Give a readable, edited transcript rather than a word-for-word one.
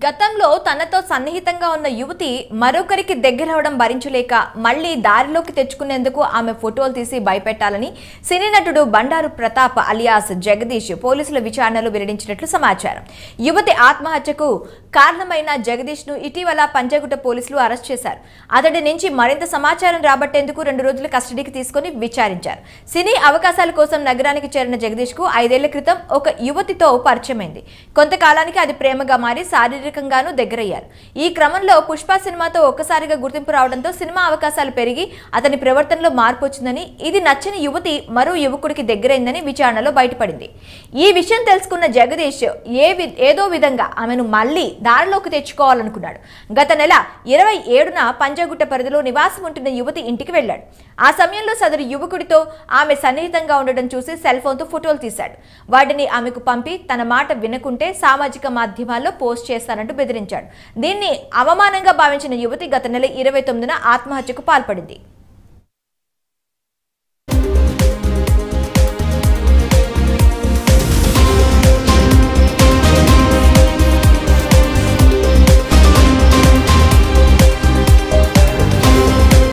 గతంలో తనతో సన్నిహితంగా ఉన్న యువతి మరొకరికి దగ్గరవడం భరించలేక మళ్లీ దారిలోకి తెచ్చుకునేందుకు ఆమె ఫోటోలు తీసి భయపెట్టాలని సినీ నటుడు బండారు ప్రతాప్ అలియాస్ జగదీష్ పోలీసుల విచారణలో వెల్లడించినట్లు సమాచారం. యువతి ఆత్మహత్యకు కారణమైన జగదీష్ ను ఇటీవల పంజాగుట్ట పోలీసులు అరెస్ట్ చేశారు. అతడి నుంచి మరింత సమాచారం రాబట్టేందుకు 2 రోజులు కస్టడీకి తీసుకుని విచారించారు. సినీ అవకాశాల కోసం నగరానికి చేరిన జగదీష్ కు 5 ఏళ్ల క్రితం ఒక యువతితో పరిచయమైంది. కొంతకాలానికి అది ప్రేమగా మారి శారీరకంగానూ దగ్గరయ్యారు. ఈ క్రమంలో పుష్ప సినిమాతో ఒక్కసారిగా గుర్తింపు రావడంతో సినిమా అవకాశాలు పెరిగి అతని ప్రవర్తనలో మార్పు వచ్చిందని, ఇది నచ్చని యువతి మరో యువకుడికి దగ్గరైందని విచారణలో బయటపడింది. ఈ విషయం తెలుసుకున్న జగదీష్ ఏదో విధంగా ఆమెను మళ్లీ దారిలోకి తెచ్చుకోవాలనుకున్నాడు. గత నెల 27న పంజాగుట్ట పరిధిలో నివాసం ఉంటున్న యువతి ఇంటికి వెళ్లాడు. ఆ సమయంలో సదరు యువకుడితో ఆమె సన్నిహితంగా ఉండడం చూసి సెల్ ఫోన్తో ఫోటోలు తీశాడు. వాటిని ఆమెకు పంపి తన మాట వినకుంటే సామాజిక మాధ్యమాల్లో పోస్ట్ చేస్తానంటూ బెదిరించాడు. దీన్ని అవమానంగా భావించిన యువతి గత నెల 29న ఆత్మహత్యకు పాల్పడింది.